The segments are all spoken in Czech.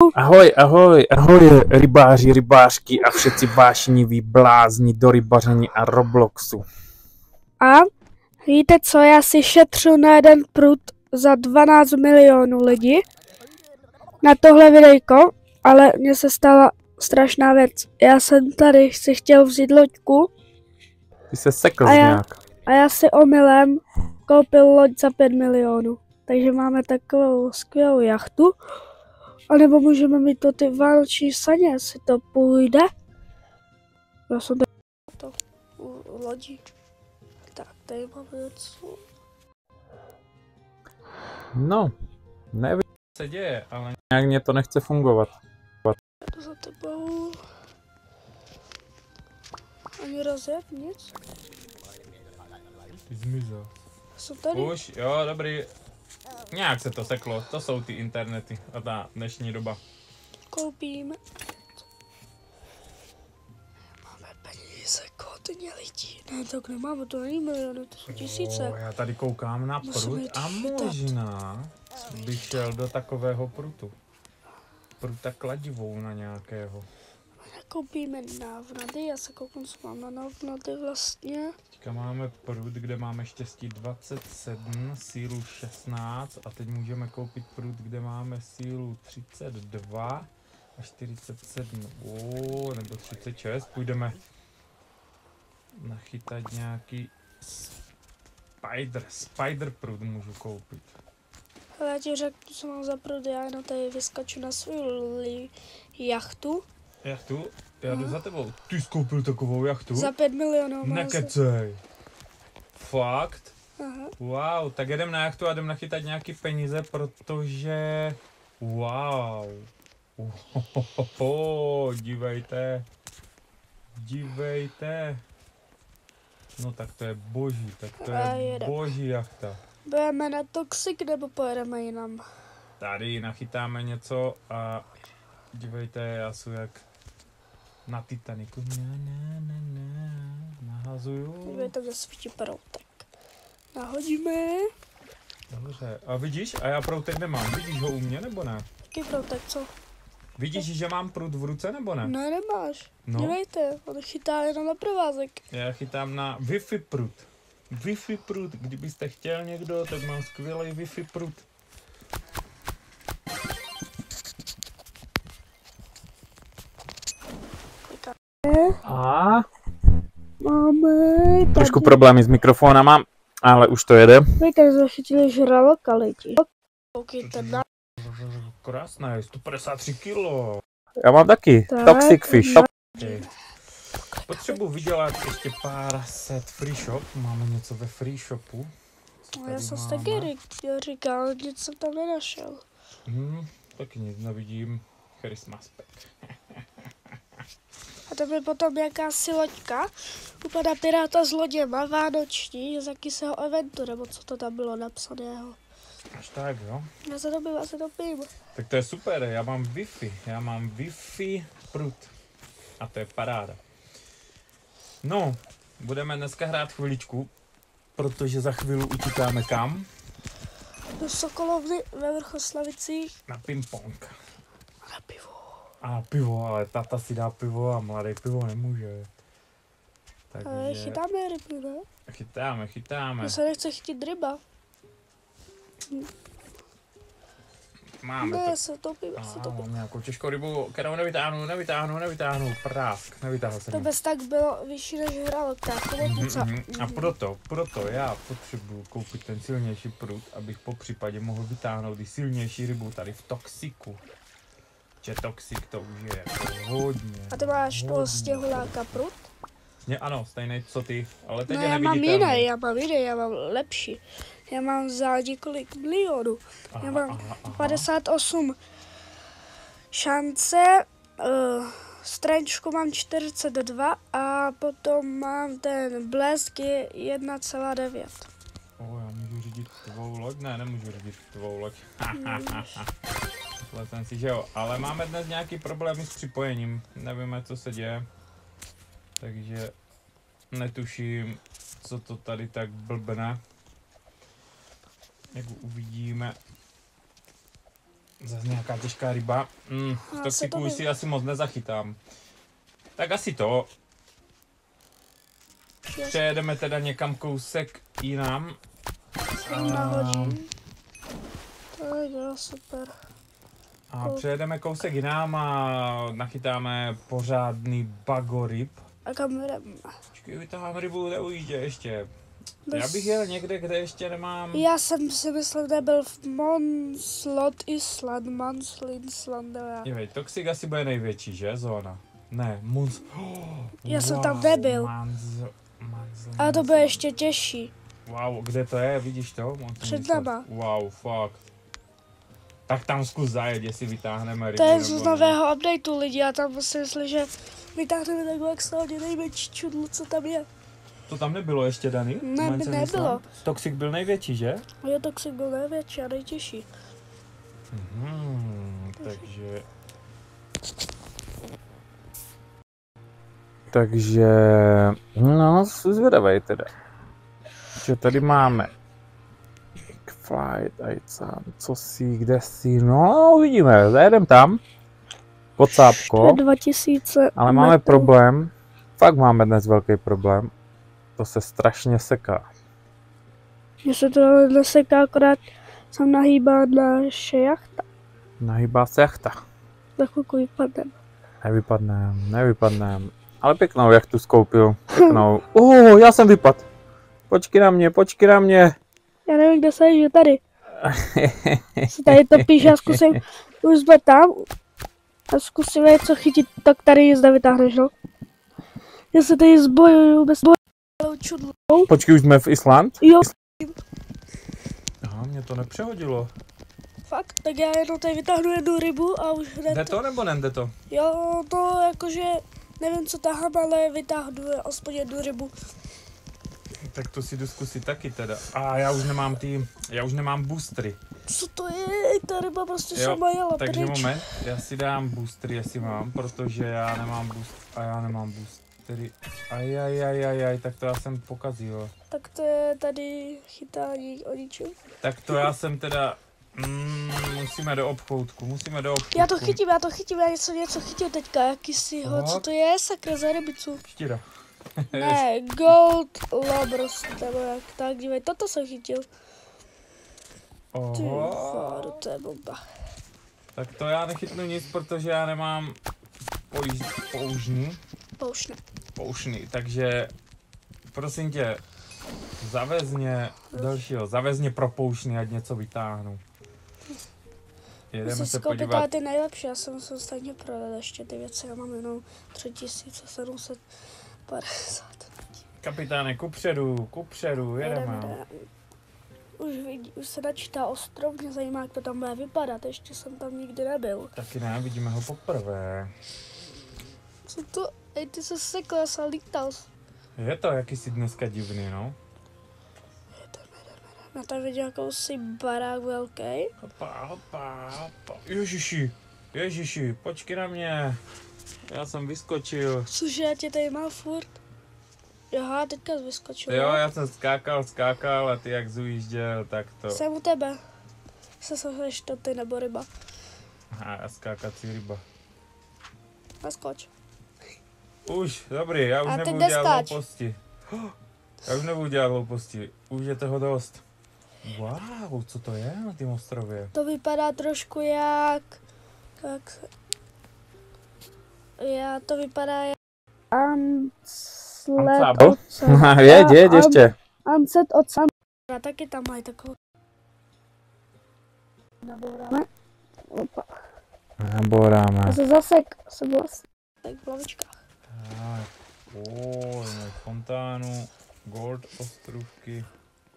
Ahoj, ahoj, ahoj, rybáři, rybářky a všetci vášniví blázni do rybaření a Robloxu. A víte co, já si šetřu na jeden prut za 12 milionů lidí na tohle videjko, ale mně se stala strašná věc. Já jsem tady si chtěl vzít loďku Ty se sekl nějak. a já si omylem koupil loď za 5 milionů. Takže máme takovou skvělou jachtu. A nebo můžeme mít to ty vánoční saně, jestli to půjde. Já jsem to u lodí. Tak, tady máme něco. No, nevím, co se děje, ale nějak mě to nechce fungovat. Jdu za tebou. Ani rozjet, nic. Ty zmizel. Jsou tady. Už, jo, dobrý. Nějak se to seklo, to jsou ty internety a ta dnešní doba. Koupíme. Máme peníze, hodně lidí. Ne, tak nemáme, to není miliony, to jsou tisíce. Já tady koukám na prut a možná bych šel do takového prutu. Pruta kladivou na nějakého. Koupíme návnady, já se koukám, co mám na návnady vlastně. Teďka máme prut, kde máme štěstí 27, sílu 16 a teď můžeme koupit prut, kde máme sílu 32 a 47, nebo 36. Půjdeme nachytat nějaký spider prut můžu koupit. Ale já ti řeknu, co mám za prut, já jenom tady vyskaču na svou jachtu. Jachtu? Já jdu za tebou. Ty jsi koupil takovou jachtu? Za 5 milionů. Nekecej. Fakt? Aha. Wow, tak jedem na jachtu a jdem nachytat nějaký peníze, protože... Wow. Dívejte. Dívejte. No tak to je boží, tak to je boží jachta. Budeme na Toxic nebo pojedeme jinam? Tady nachytáme něco a dívejte, já jsem jak na Titaniku. Nahazuju. Dívejte, kde svítí proutek. Nahodíme. Dobře, a vidíš, a já proutek nemám, vidíš ho u mě nebo ne? Jaký proutek, co? Vidíš, že mám prut v ruce nebo ne? Ne, nemáš. No. Dívejte, on chytá jenom na provázek. Já chytám na Wi-Fi prut. Wi-Fi prut, kdybyste chtěl někdo, tak mám skvělý Wi-Fi prut. A Máme trošku problémy s mikrofonama, ale už to jede. Víte, zachytili žraloka lidi. Koukejte na... Krásné, 153 kilo. Já mám taky Tak, Toxic Fish. no. Potřebuji vydělat ještě pár set free shop. Máme něco ve free shopu. Já jsem se taky říkal, nic jsem tam nenašel. Taky nic nevidím. Christmas pack. A to by potom jakási loďka u pana Piráta s loděma vánoční z jakýseho eventu, nebo co to tam bylo napsaného. Až tak, jo? Já se topím. Tak to je super, já mám Wi-Fi prut. A to je paráda. No, budeme dneska hrát chviličku, protože za chvíli utíkáme kam? Do Sokolovny ve Vrchoslavicích. Na ping-pong. A na pivo. A na pivo, ale tata si dá pivo a mladý pivo nemůže. Takže... Chytáme ryby, ne? Chytáme. Mně se nechce chytit ryba. Máme ne, to. se topím. Mám nějakou těžkou rybu, kterou nevytáhnu, prásk, nevytáhl jsem. To bez tak bylo vyšší než žralok, A proto já potřebuji koupit ten silnější prut, abych po případě mohl vytáhnout i silnější rybu tady v Toxiku. Že Toxic to už je jako hodně. A ty máš toho stěhuláka prut? Ano, stejný co ty, ale teď no, je já neviditelný. já mám lepší. Já mám za několik milionů. Já mám 58 šance, strančku mám 42 a potom mám ten blesk je 1,9. Já můžu řídit tvou loď? Ne, nemůžu řídit tvou loď. Myslel jsem si, že jo, ale máme dnes nějaký problémy s připojením, nevíme, co se děje, takže netuším, co to tady tak blbne. Jak uvidíme. Zase nějaká těžká ryba. V toxiku už si asi moc nezachytám. Tak asi to. Přejedeme teda někam kousek jinam. Nahodím. Tak jo, super. A přejedeme kousek jinam a nachytáme pořádný bagoryb. A kam jdeme? Počkej, vytáhám rybu, neujíždě ještě. Já bych jel někde, kde ještě nemám... Já jsem si myslel, že byl v Monslot Island, Dívej, Toxic asi bude největší, že? Zóna. Ne, Já jsem tam nebyl. A to bude ještě těžší. Wow, kde to je? Vidíš to? Před náma. Wow, fakt. Tak tam zkus zajet, jestli vytáhneme rybu. To je z nového updateu lidi, já tam si myslím, že vytáhneme takové extrémně největší čudlo, co tam je. To tam nebylo ještě daný? Ne, nebylo. Toxic byl největší, že? Jo, Toxic byl největší a nejtěžší. Takže, no, zvědavej teda. Že tady máme Flight, Ajcan, co si, kde si, no uvidíme, zajedem tam, pod Sápko, 2000 ale máme problém, fakt máme dnes velký problém, to se strašně seká. Mně se to neseká, akorát jsem nahýbá naše jachta. Nahýbá se jachta. Za chvilku vypadnem. Nevypadnem, ale pěknou jachtu skoupil, pěknou. Já jsem vypad. Počkej na mě. Já nevím, kde se je tady. Se tady topíš, já zkusím, už jsme tam. A zkusíme něco chytit, tak tady zde vytáhneš, no. Já se tady zbojuju bez čudlou. Počkej, už jsme v Island? Jo. Aha, mě to nepřehodilo. Fakt? Tak já jenom tady vytáhnu jednu rybu a už hned... Jde to nebo nejde to? Jo, to jakože nevím, co tahám, ale vytáhnu aspoň jednu rybu. Tak to si jdu zkusit taky teda. A já už nemám boostry. Co to je? Ta ryba prostě sama jela pryč. Takže moment, já si dám boostry, jestli mám, protože já nemám boostry. Ajajajajaj, tak to já jsem pokazil. Tak to je tady chytání o ničem. Tak to já jsem teda... musíme do obchoudku. Já to chytím, já něco chytím teďka, jakýsiho, co to je, sakra za rybicu? Štíra. Ne, gold lobros, nebo jak tak, dívej, toto jsem chytil. Ty fáru, to je bomba. Tak to já nechytnu nic, protože já nemám poušny, takže prosím tě, zavez mě pro poušny, ať něco vytáhnu. Jedeme se podívat. Ty nejlepší, já jsem se stejně prodal ještě ty věci, já mám jenom 3750. Kapitáne, kupředu, jedeme. Už se načítá ostrov, mě zajímá, jak to tam bude vypadat, ještě jsem tam nikdy nebyl. Taky ne, vidíme ho poprvé. Co to? Ej, ty se sekl, já jsem lítal. Je to jakýsi dneska divný, no. Já tam vidím jakousi barák velký. Hopa. Ježiši, počkej na mě. Já jsem vyskočil. Cože, já tě tady mám furt? Aha, teďka jsi vyskočil. Jo, já jsem skákal a ty jak zujížděl, tak to. Jsem u tebe. Seš to ty nebo ryba? Aha, skákací ryba. Naskoč. Už, dobrý, já už nebudu dělat hlouposti. Už je toho dost. Wow, co to je na tom ostrově? To vypadá trošku jak... To vypadá jak... Jeď ještě. Ancet od San... A taky tam mají takovou... Nabouráme. A se zasek v hlavičkách. Máme fontánu, gold ostrovky.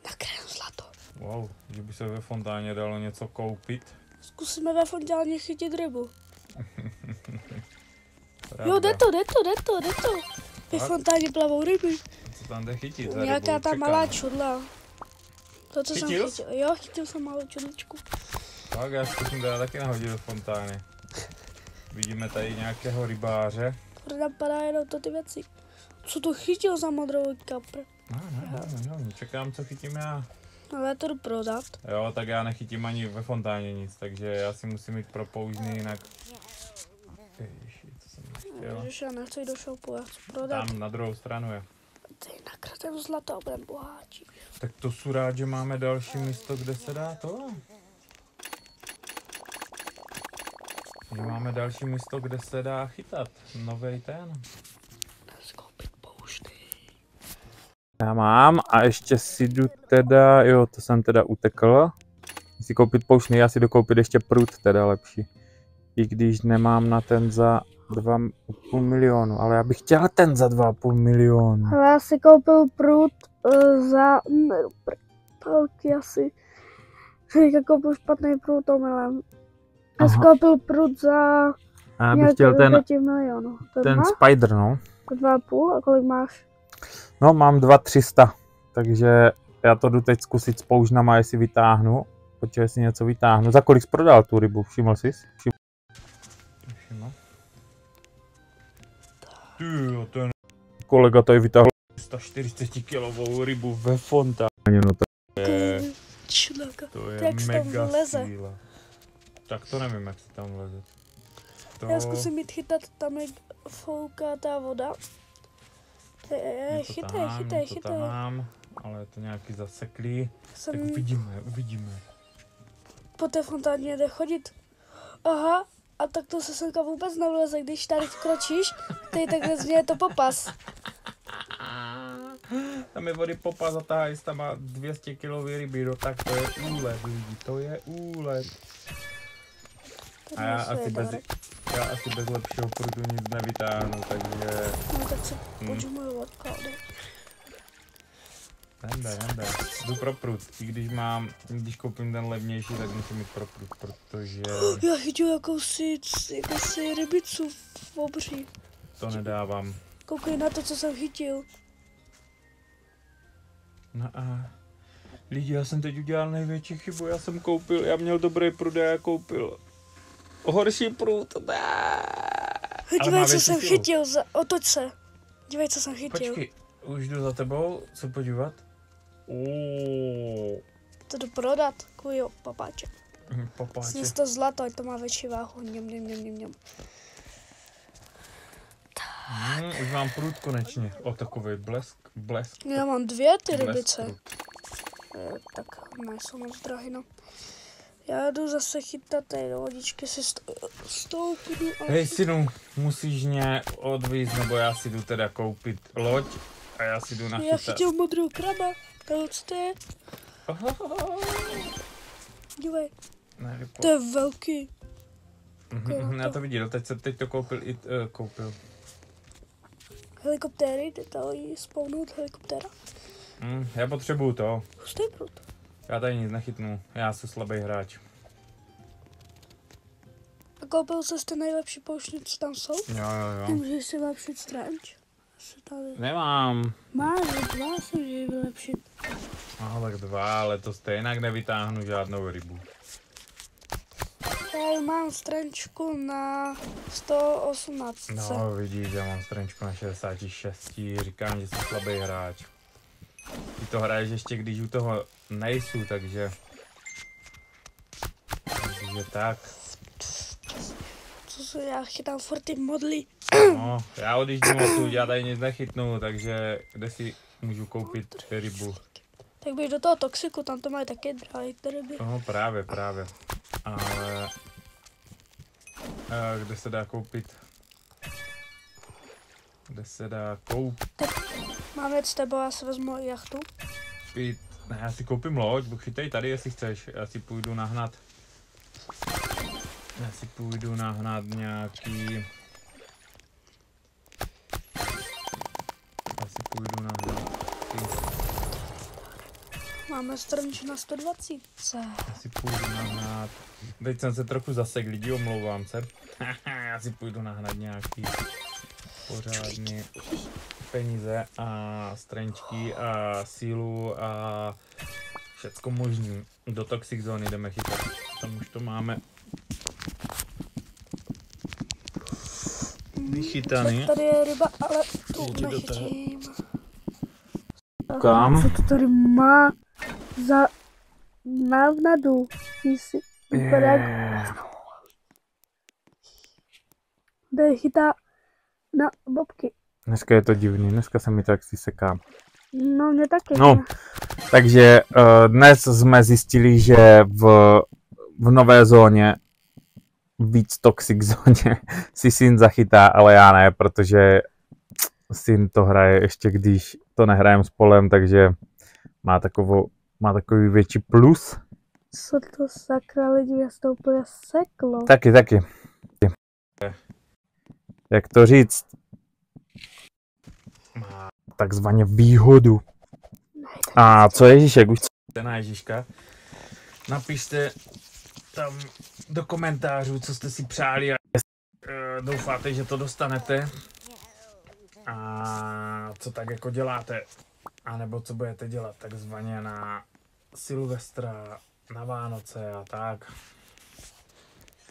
Nakryju zlato. Wow, že by se ve fontáně dalo něco koupit. Zkusíme ve fontáně chytit rybu. Jo, jde to. Ve fontáně plavou ryby. Co tam jde chytit? Nějaká ta malá čudla. To, co chytil? jsem chytil. Jo, chytil jsem malou čudličku. Tak já zkusím teda taky nahodit do fontány. Vidíme tady nějakého rybáře. Tam padá jenom to ty věci. Co to chytil za modrou kapr? No, čekám, co chytím já. Ale já to jdu prodat. Jo, tak já nechytím ani ve fontáně nic, takže já si musím jít pro použný, jinak... Ježiši, to jsem nechtěl. Ježiš, já nechci do shopu, já chci prodat. Tam na druhou stranu je. Ty nakradem zlato, budem boháči. Tak to jsou rád, že máme další místo, kde se dá to. Že máme další místo, kde se dá chytat. Novej ten. Skoupit poušty. Já mám a ještě si jdu teda, jo, to jsem teda utekl. Si koupit poušný, já si jdu koupit ještě prut, teda lepší. I když nemám na ten za 2,5 milionu, ale já bych chtěl ten za 2,5 milionu. Ale já si koupil prut za... Palky asi. Teďka koupil špatný prut omylem. Já si koupil prut za... A já bych chtěl ten 5 milionů. ten Spider, no. 2,5 a kolik máš? No, mám 2,300, takže já to jdu teď zkusit s použnama, jestli vytáhnu. Počkej, jestli něco vytáhnu. Za kolik jsi prodal tu rybu? Všiml jsi? Všiml. Tyjo, ten kolega tady vytáhl 140 kilovou rybu ve fontáně, no to je... To je jak mega tam leze. síla. Tak to nevím, jak se tam leze. To... Já zkusím jít chytat tam, jak fouká ta voda. Chytej. Tahám, ale je to nějaký zaseklý. Jsem Tak uvidíme. po té fontáně jde chodit. Aha, a tak to se semka vůbec nevleze, když tady kročíš, tady takhle zně to popas. Tam je vody popas a tahají tam má 200 kg ryby, no tak to je úlet, lidi, to je úlet. A já asi bez lepšího prudu nic nevytáhnu, takže... No tak se půjdu moju odkladu. Nende. Jdu pro prut, i když koupím ten levnější, tak musím mít pro prut, protože... Já chytil jakousi rybicu v obří. To nedávám. Koukej na to, co jsem chytil. No a... Lidi, já jsem teď udělal největší chybu, já měl dobrý prut a já koupil horší prut. Dívej, co jsem chytil, otoč se. Dívej, co jsem chytil. Počkej, už jdu za tebou, co podívat? To jdu prodat, kujo, papáček. Papáček. Sněz to zlato, ať to má větší váhu. Něm. Už mám prut konečně. O, takovej blesk. Já mám 2 ty rybice. Tak nejsou moc drahý, no. Já jdu zase chytat tady do vodičky, si stoupnu. Hej synu, musíš mě odvízt, nebo já si jdu teda koupit loď a já si jdu nachytat. Já chytil modrou kraba, tohle co to je? Dívej, to je velký. Já to viděl, teď to koupil. Helikoptéry, jde tady spawnout helikoptéra. Já potřebuju to. Hustý prut. Já tady nic nechytnu, já jsem slabý hráč. A koupil jsi ty nejlepší pouštní, co tam jsou? Jo. Nemůžeš si vylepšit stranč? Nemám. Máš, 2 si můžeš vylepšit. No tak 2, ale to stejně nevytáhnu žádnou rybu. Já mám strančku na 118. No vidíš, já mám strančku na 66, říkám, že jsem slabý hráč. Ty to hraješ ještě, když u toho nejsou, takže tak. Co se já chytám furt ty modly. No, já odjíždím odsud, já tady nic nechytnu, takže kde si můžu koupit rybu? Tak běž do toho toxiku, tam to mají taky drahé ty ryby. No právě. Ale kde se dá koupit? Tak mám jet s tebou, já si vezmu jachtu. Ne, já si koupím loď, chytej tady, jestli chceš. Já si půjdu nahnat nějaký... Máme stranč na 120. Já si půjdu nahnat... Teď jsem se trochu zasek, lidi, omlouvám se. Já si půjdu nahnat nějaký pořádný peníze a strančky a sílu a všecko možný. Do toxic zóny jdeme chytat. Tam už to máme vychytaný. Tady je ryba, ale tu nechytím. Kam? Co to tady má za Návnadu. Vypadá kde chytá na bobky. Dneska je to divný, dneska se mi to jaksi seká. No, mě taky. No, ne? takže dnes jsme zjistili, že v nové zóně, víc toxic zóně, si syn zachytá, ale já ne, protože syn to hraje ještě když to nehrajem spolem, takže má takový větší plus. Co to sakra lidi, mě to úplně seklo. Taky. Jak to říct? Má takzvaně výhodu. A co Ježíšek? Už na Ježíška? Napište tam do komentářů, co jste si přáli a doufáte, že to dostanete. A co tak jako děláte. A nebo co budete dělat takzvaně na Silvestra, na Vánoce a tak.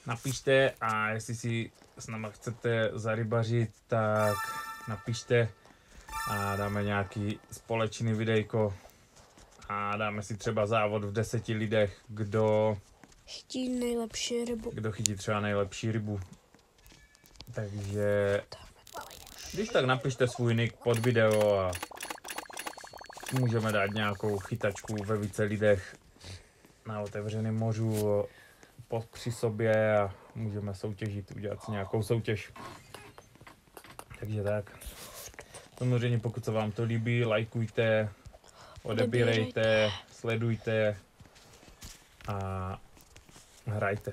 Napište a jestli si s náma chcete zarybařit, tak napište a dáme nějaký společný videjko a dáme si třeba závod v 10 lidech, kdo Chytí nejlepší rybu. Kdo chytí třeba nejlepší rybu. Takže když tak napište svůj nick pod video a můžeme dát nějakou chytačku ve více lidech na otevřeném mořu při sobě a můžeme soutěžit, udělat si nějakou soutěž. Takže tak. Samozřejmě pokud se vám to líbí, lajkujte, odebírejte, sledujte a hrajte.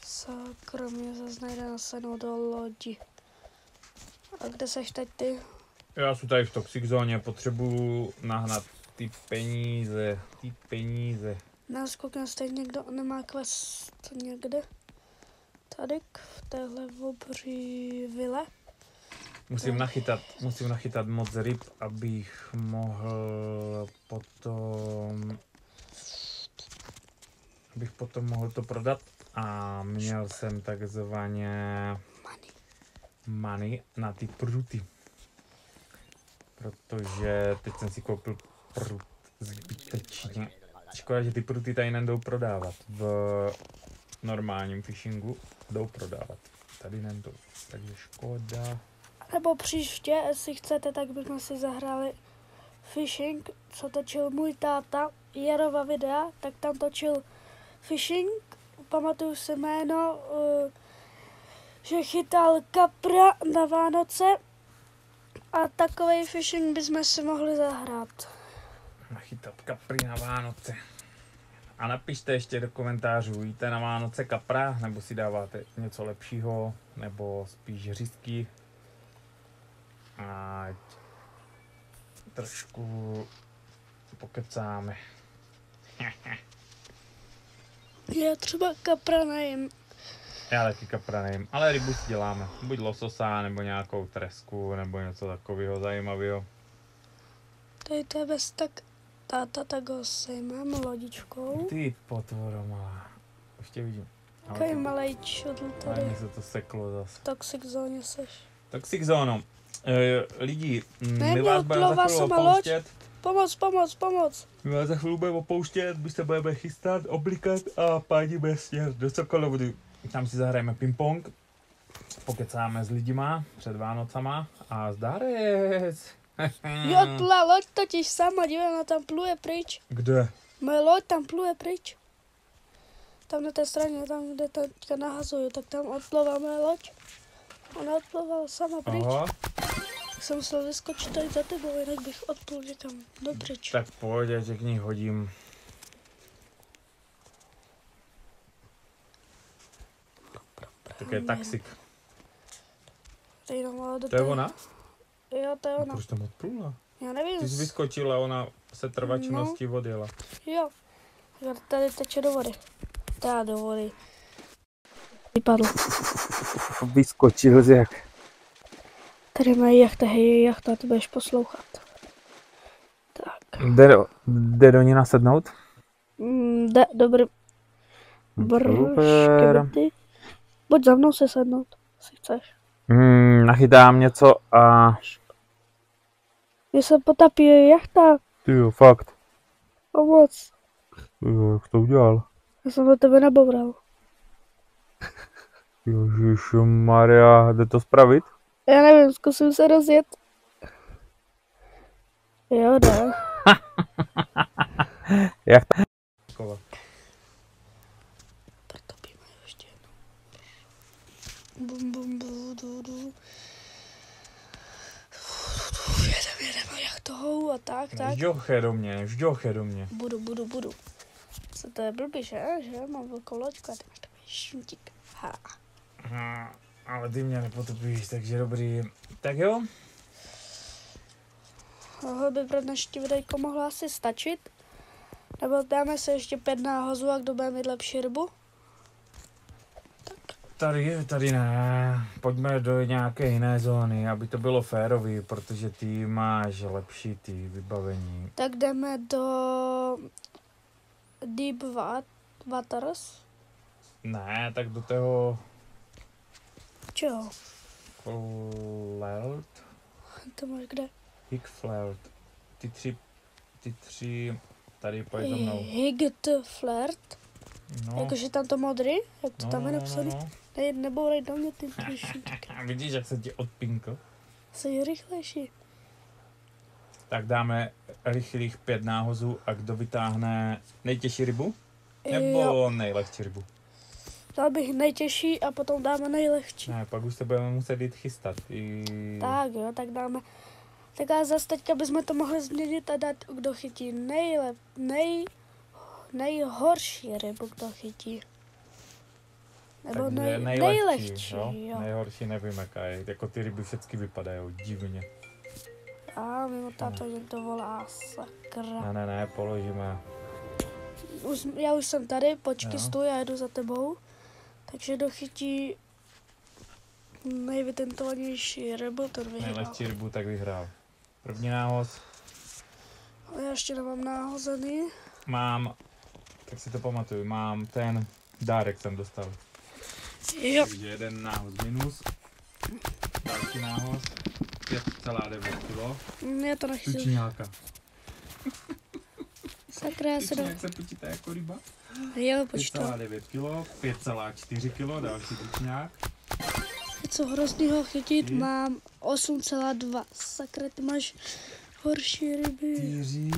Sakra, mě zase najde nasednout do lodi. A kde seš teď ty? Já jsem tady v toxic zóně, potřebuju nahnat ty peníze. Nás koukám, stejně někdo nemá quest někde. Tady v téhle obří vile. Musím nachytat moc ryb, abych mohl potom to prodat. A měl jsem takzvaně money na ty pruty. Protože teď jsem si koupil prut zbytečně. Škoda, že ty pruty tady nejdou prodávat. V normálním fishingu jdou prodávat. Tady nejdou. Takže škoda. Nebo příště, jestli chcete, tak bychom si zahráli fishing, co točil můj táta, Jarova videa, tak tam točil fishing, pamatuju si jméno, že chytal kapra na Vánoce a takový fishing bychom si mohli zahrát. Nachytat kapry na Vánoce. A napište ještě do komentářů, jíte na Vánoce kapra, nebo si dáváte něco lepšího, nebo spíš řízky. Ať trošku pokecáme. Já třeba kapra nejím. Já taky kapra nejím, ale rybu si děláme. Buď lososa, nebo nějakou tresku, nebo něco takového zajímavého. Tady to je bez tak táta, tak ho sejmeme lodičkou. Ty potvoro malá. Už tě vidím. Takový malej čudl tady. Mně se to seklo zase. V toxic zóně seš. Toxic zónu. Lidi, Ne, my vás budeme za chvíli sama loď. opouštět. Pomoc. My vás za chvíli budeme opouštět, my se budeme chystat, oblikat a pádíme směr do Sokolovny. Tam si zahrajeme ping-pong, pokecáme s lidima před Vánocama a zdarec. Jo, tla loď totiž sama, dívej, ona tam pluje pryč. Kde? Moje loď tam pluje pryč. Tam na té straně, tam, kde teďka nahazuju, tak tam odplouvá moje loď. Ona odplouvala sama pryč. Aha. Tak jsem musel vyskočit tady za tebou, jinak bych odplul někam dopryč. Tak pojď, já tě k ní hodím. Tak je taxik. Tady nám ale do To je té- ona? Jo, to je ona. Proč tam odplula? Já nevím. Ty jsi vyskočila, ona se trvačností odjela. Jo. Tady teče do vody. Teda do vody. Vypadl. Vyskočil z jak? Tady mají jachta, hej, jachta, ty budeš poslouchat. Tak. Jde do ní nasednout? Dobrý. Super. Bršky, pojď za mnou se sednout, jestli chceš. Nachytám něco a... Mně se potapí jachta. Ty jo, fakt. A moc. Jo, jak to udělal? Já jsem do tebe naboural. Ježišmarja, jde to spravit? Já nevím, zkusím se rozjet. Jo, jde. Jak to? Kolo. Protopíme ještě jednou. Bum, bum, bum, du, du. Jedeme jachtou a tak. Žďoche do mě. Budu. Co to je blbý, že? Že? Mám velkou loďku a ty máš takový šuntík. Ha. Ale ty mě nepotopíš, takže dobrý. Tak jo? Tohle by pro dnešní videjko mohlo asi stačit. Nebo dáme se ještě 5 náhozů a kdo bude mít lepší rybu? Tady ne. Pojďme do nějaké jiné zóny, aby to bylo férový, protože ty máš lepší ty vybavení. Tak jdeme do Deep Waters. Ne, tak do toho Čeho? Flirt. To máš kde? Flirt. Ty tři tady pojď za mnou. Higged Flirt. No. Jakože tam to modrý? Jak to tam je no, napsaný? no. Ne, nebourej do mě ty šuntíky. Vidíš, jak se ti odpinkl? Jsi rychlejší. Tak dáme rychlých 5 náhozů a kdo vytáhne nejtěžší rybu? Nebo Jo. nejlehčí rybu? Dal bych nejtěžší a potom dáme nejlehčí. Ne, pak už se budeme muset jít chystat. Tak jo, tak dáme. Tak a zase teďka bychom to mohli změnit a dát, kdo chytí nejhorší rybu, kdo chytí. Nebo Takže nejlehčí, jo? jo. Nejhorší nevím, jaká je. Jako ty ryby všechny vypadají divně. A mimo táto někdo volá, sakra. Ne, položíme. Já už jsem tady, počkej, Jo. stůj, já jedu za tebou. Takže kdo chytí nejvytentovanější rybu, ten vyhrál. Nejlehčí rybu, tak vyhrál. První nához Ale já ještě nemám náhozený. mám, tak si to pamatuju, mám ten dárek jsem dostal. Jo. Takže jeden nához minus. Další nához 5,9 kg. Já to nechci. Tučňáka. Sakra, já se do... Tučňák se počítá jako ryba? Jo, počtu. 5,9 kg, 5,4 kg, další tučňák. Co hroznýho chytit, Ty? mám 8,2. Sakra, ty máš horší ryby. 4,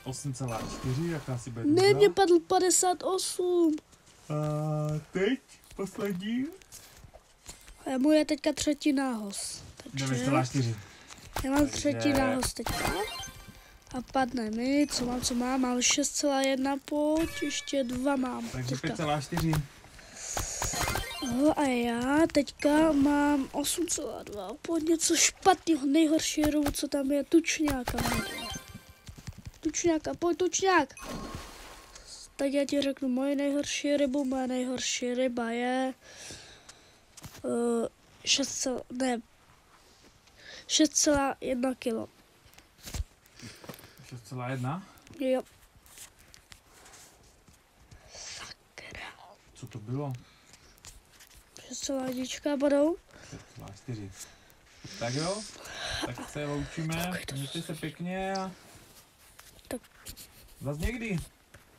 8,4, jaká si bude Ne, druhá? mě padl 58. A teď poslední. A můj je teďka třetí nához. Takže 9,4. já mám Takže- třetí nához teďka. A padne mi, co mám? Mám 6,1, pojď, ještě 2 mám. Takže Teďka. 5,4. A já teďka mám 8,2. Pojď něco špatného, nejhorší rybu, co tam je, tučňáka. Tučňáka, pojď tučňák. Tak já ti řeknu moje nejhorší rybu. Moje nejhorší ryba je 6,1 kilo. 6,1. Jo. Sakra. Co to bylo? 6,1 budou. 5,4. Tak jo, tak se loučíme. Mějte se pěkně a Tak. zas někdy.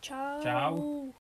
Čau. Čau.